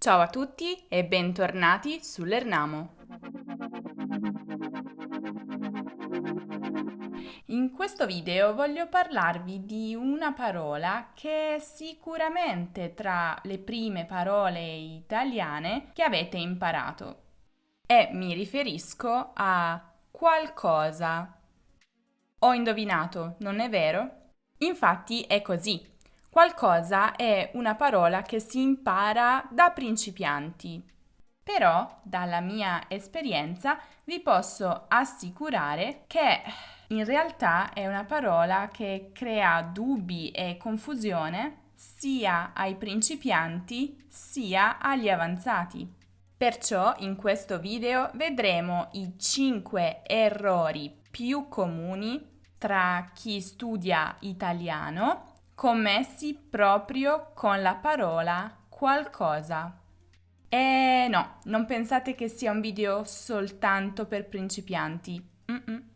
Ciao a tutti e bentornati sull'Ernamo. In questo video voglio parlarvi di una parola che è sicuramente tra le prime parole italiane che avete imparato e mi riferisco a qualcosa. Ho indovinato, non è vero? Infatti è così. Qualcosa è una parola che si impara da principianti. Però, dalla mia esperienza, vi posso assicurare che in realtà è una parola che crea dubbi e confusione sia ai principianti sia agli avanzati. Perciò in questo video vedremo i 5 errori più comuni tra chi studia italiano commessi proprio con la parola qualcosa. E no, non pensate che sia un video soltanto per principianti. Mm-mm.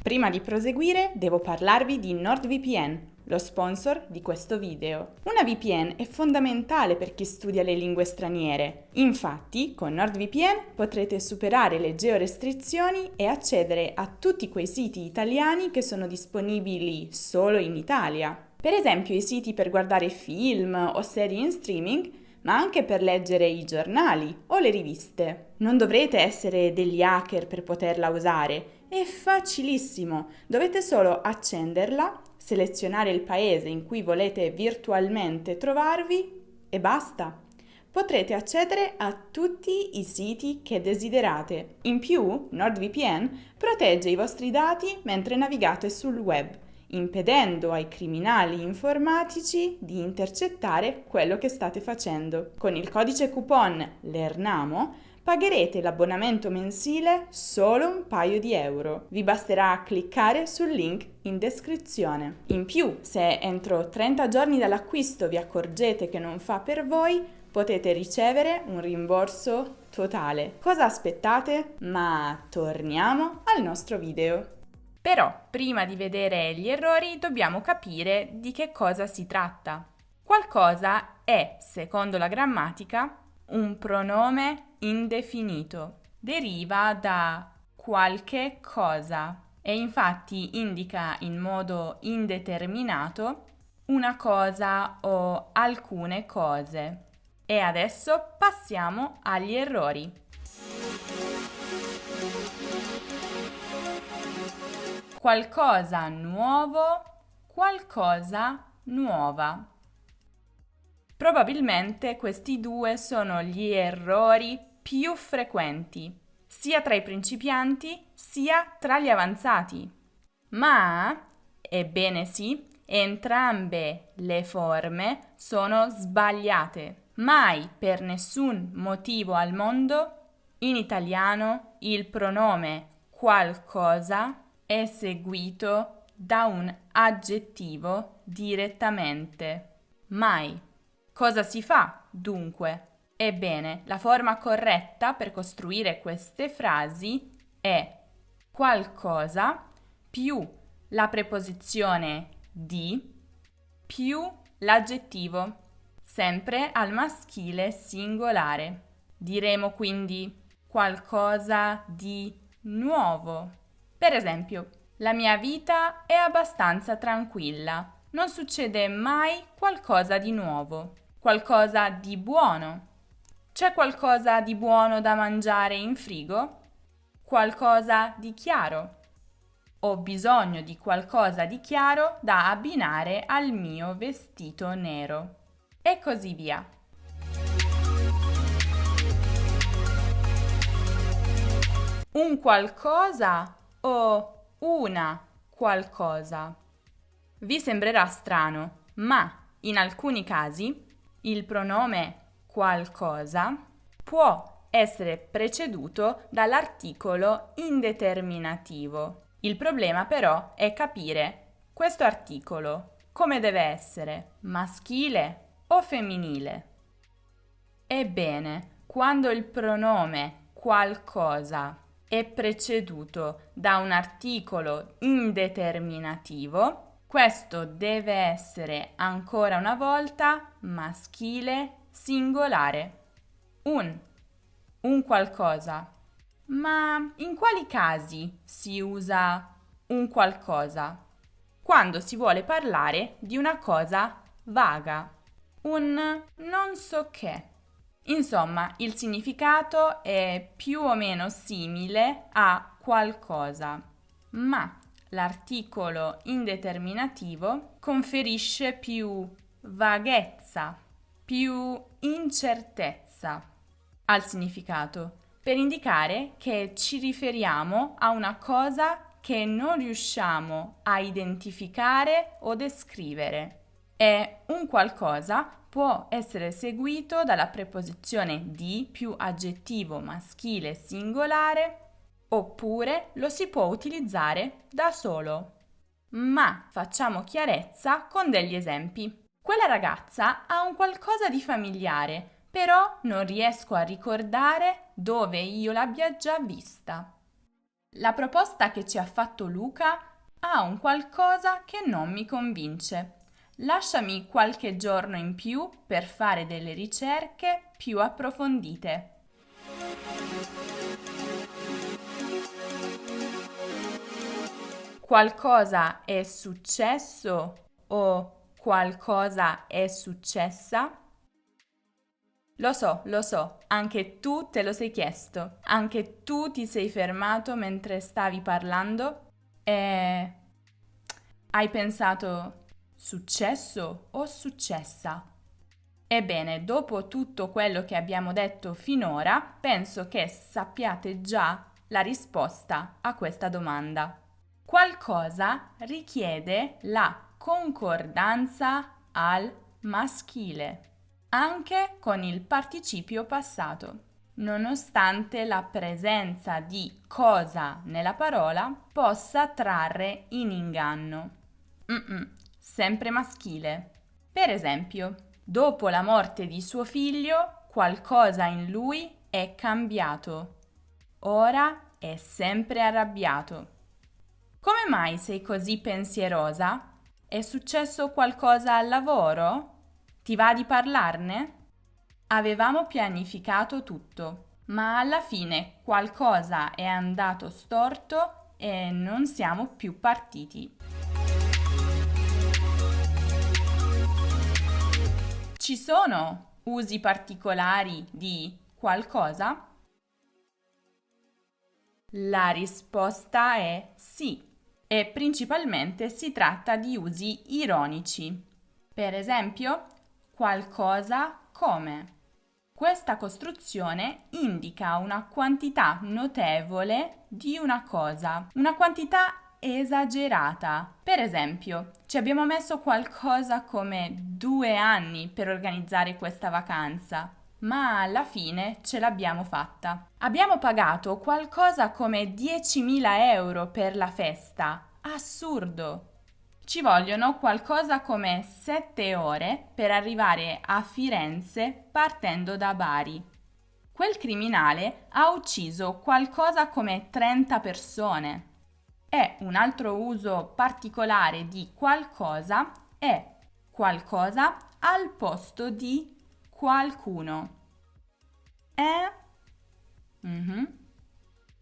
Prima di proseguire, devo parlarvi di NordVPN, lo sponsor di questo video. Una VPN è fondamentale per chi studia le lingue straniere. Infatti, con NordVPN potrete superare le georestrizioni e accedere a tutti quei siti italiani che sono disponibili solo in Italia. Per esempio i siti per guardare film o serie in streaming, ma anche per leggere i giornali o le riviste. Non dovrete essere degli hacker per poterla usare. È facilissimo, dovete solo accenderla, selezionare il paese in cui volete virtualmente trovarvi e basta. Potrete accedere a tutti i siti che desiderate. In più, NordVPN protegge i vostri dati mentre navigate sul web, impedendo ai criminali informatici di intercettare quello che state facendo. Con il codice coupon LERNAMO pagherete l'abbonamento mensile solo un paio di euro. Vi basterà cliccare sul link in descrizione. In più, se entro 30 giorni dall'acquisto vi accorgete che non fa per voi, potete ricevere un rimborso totale. Cosa aspettate? Ma torniamo al nostro video. Però, prima di vedere gli errori, dobbiamo capire di che cosa si tratta. Qualcosa è, secondo la grammatica, un pronome indefinito. Deriva da qualche cosa e infatti indica in modo indeterminato una cosa o alcune cose. E adesso passiamo agli errori. Qualcosa nuovo, qualcosa nuova. Probabilmente questi due sono gli errori più frequenti, sia tra i principianti sia tra gli avanzati. Ma, ebbene sì, entrambe le forme sono sbagliate. Mai per nessun motivo al mondo in italiano il pronome qualcosa è seguito da un aggettivo direttamente. Mai. Cosa si fa, dunque? Ebbene, la forma corretta per costruire queste frasi è qualcosa più la preposizione di più l'aggettivo, sempre al maschile singolare. Diremo quindi qualcosa di nuovo. Per esempio, la mia vita è abbastanza tranquilla. Non succede mai qualcosa di nuovo. Qualcosa di buono. C'è qualcosa di buono da mangiare in frigo? Qualcosa di chiaro. Ho bisogno di qualcosa di chiaro da abbinare al mio vestito nero. E così via. Un qualcosa o una qualcosa? Vi sembrerà strano, ma in alcuni casi il pronome qualcosa può essere preceduto dall'articolo indeterminativo. Il problema però è capire questo articolo come deve essere, maschile o femminile. Ebbene, quando il pronome qualcosa è preceduto da un articolo indeterminativo, Questo deve essere ancora una volta maschile singolare. Un qualcosa. Ma in quali casi si usa un qualcosa? Quando si vuole parlare di una cosa vaga, un non so che. Insomma, il significato è più o meno simile a qualcosa, ma l'articolo indeterminativo conferisce più vaghezza, più incertezza al significato, per indicare che ci riferiamo a una cosa che non riusciamo a identificare o descrivere. E un qualcosa può essere seguito dalla preposizione di più aggettivo maschile singolare, oppure lo si può utilizzare da solo. Ma facciamo chiarezza con degli esempi. Quella ragazza ha un qualcosa di familiare, però non riesco a ricordare dove io l'abbia già vista. La proposta che ci ha fatto Luca ha un qualcosa che non mi convince. Lasciami qualche giorno in più per fare delle ricerche più approfondite. Qualcosa è successo o qualcosa è successa? Lo so, anche tu te lo sei chiesto, anche tu ti sei fermato mentre stavi parlando e hai pensato successo o successa? Ebbene, dopo tutto quello che abbiamo detto finora, penso che sappiate già la risposta a questa domanda. Qualcosa richiede la concordanza al maschile, anche con il participio passato, nonostante la presenza di cosa nella parola possa trarre in inganno. Sempre maschile. Per esempio, dopo la morte di suo figlio, qualcosa in lui è cambiato. Ora è sempre arrabbiato. Come mai sei così pensierosa? È successo qualcosa al lavoro? Ti va di parlarne? Avevamo pianificato tutto, ma alla fine qualcosa è andato storto e non siamo più partiti. Ci sono usi particolari di qualcosa? La risposta è sì, e principalmente si tratta di usi ironici. Per esempio, qualcosa come. Questa costruzione indica una quantità notevole di una cosa, una quantità esagerata. Per esempio, ci abbiamo messo qualcosa come 2 anni per organizzare questa vacanza, ma alla fine ce l'abbiamo fatta. Abbiamo pagato qualcosa come 10.000 euro per la festa. Assurdo! Ci vogliono qualcosa come 7 ore per arrivare a Firenze partendo da Bari. Quel criminale ha ucciso qualcosa come 30 persone. E un altro uso particolare di qualcosa è qualcosa al posto di qualcuno.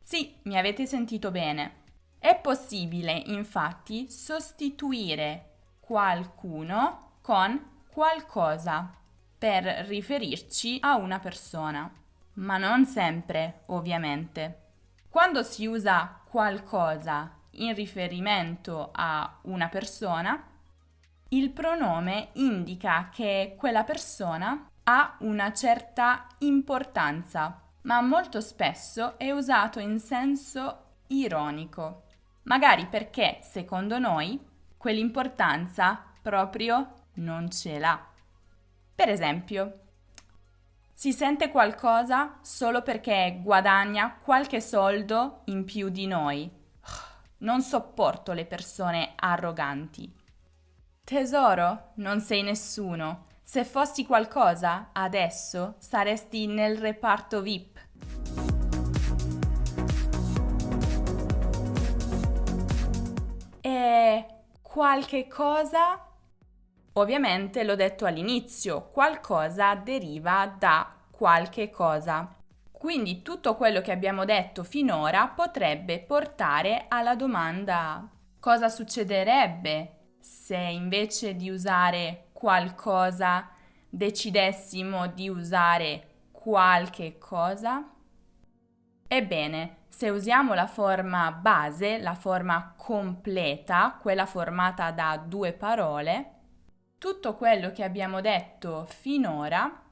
Sì, mi avete sentito bene. È possibile, infatti, sostituire qualcuno con qualcosa per riferirci a una persona, ma non sempre, ovviamente. Quando si usa qualcosa in riferimento a una persona, il pronome indica che quella persona ha una certa importanza, ma molto spesso è usato in senso ironico. Magari perché, secondo noi, quell'importanza proprio non ce l'ha. Per esempio, si sente qualcosa solo perché guadagna qualche soldo in più di noi. Non sopporto le persone arroganti. Tesoro, non sei nessuno. Se fossi qualcosa, adesso saresti nel reparto VIP. qualche cosa? Ovviamente l'ho detto all'inizio, qualcosa deriva da qualche cosa. Quindi tutto quello che abbiamo detto finora potrebbe portare alla domanda: cosa succederebbe se invece di usare qualcosa decidessimo di usare qualche cosa? Ebbene, se usiamo la forma base, la forma completa, quella formata da due parole, tutto quello che abbiamo detto finora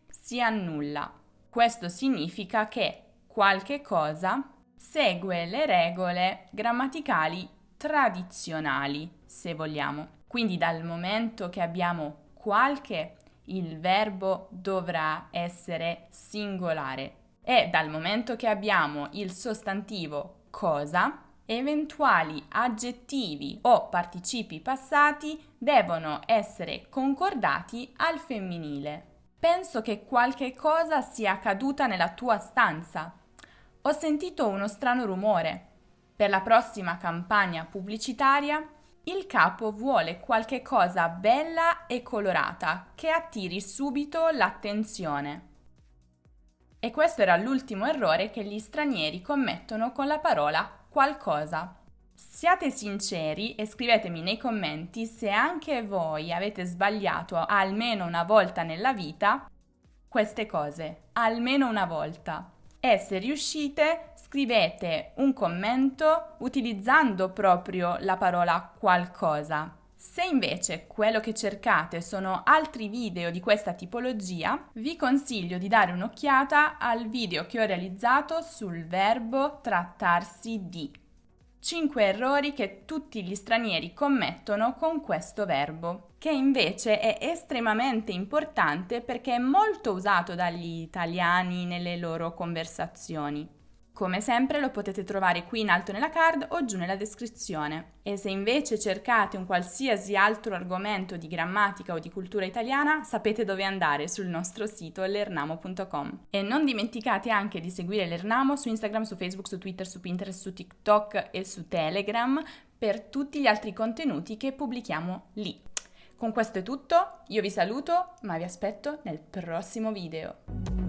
si annulla. Questo significa che qualche cosa segue le regole grammaticali tradizionali, se vogliamo. Quindi dal momento che abbiamo qualche, il verbo dovrà essere singolare e dal momento che abbiamo il sostantivo cosa, eventuali aggettivi o participi passati devono essere concordati al femminile. Penso che qualche cosa sia caduta nella tua stanza. Ho sentito uno strano rumore. Per la prossima campagna pubblicitaria, il capo vuole qualche cosa bella e colorata che attiri subito l'attenzione. E questo era l'ultimo errore che gli stranieri commettono con la parola qualcosa. Siate sinceri e scrivetemi nei commenti se anche voi avete sbagliato almeno una volta nella vita queste cose, almeno una volta. E se riuscite, scrivete un commento utilizzando proprio la parola qualcosa. Se invece quello che cercate sono altri video di questa tipologia, vi consiglio di dare un'occhiata al video che ho realizzato sul verbo trattarsi di. 5 errori che tutti gli stranieri commettono con questo verbo, che invece è estremamente importante perché è molto usato dagli italiani nelle loro conversazioni. Come sempre lo potete trovare qui in alto nella card o giù nella descrizione. E se invece cercate un qualsiasi altro argomento di grammatica o di cultura italiana, sapete dove andare sul nostro sito lernamo.com. E non dimenticate anche di seguire Lernamo su Instagram, su Facebook, su Twitter, su Pinterest, su TikTok e su Telegram per tutti gli altri contenuti che pubblichiamo lì. Con questo è tutto, io vi saluto, ma vi aspetto nel prossimo video.